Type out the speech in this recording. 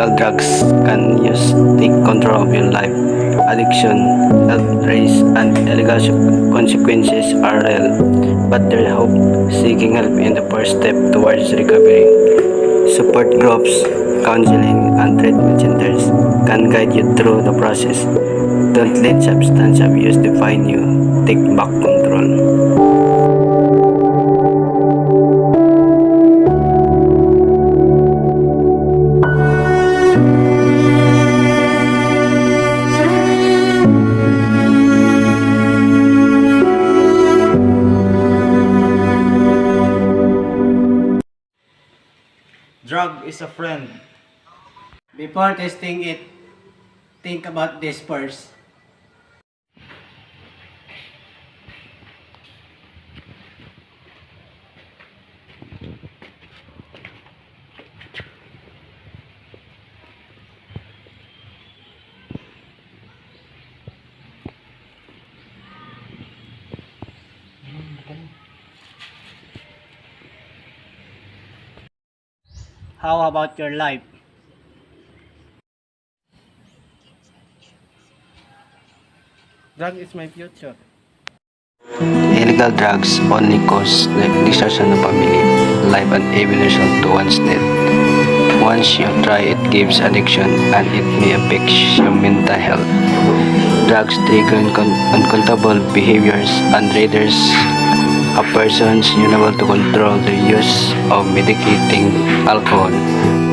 illegal drugs can use take control of your life. Addiction, health risks, and illegal consequences are real, but there's hope. Seeking help in the first step towards recovery. Support groups, counseling, and treatment centers can guide you through the process. Don't let substance abuse define you. Take back control. Drug is a friend. Before testing it, think about this first. How about your life? Drug is my future. Illegal drugs only cause the destruction of family, life, and even result to one's death. Once you try, it gives addiction and it may affect your mental health. Drugs trigger uncontrollable behaviors and renders a person unable to control the use of medicating alcohol.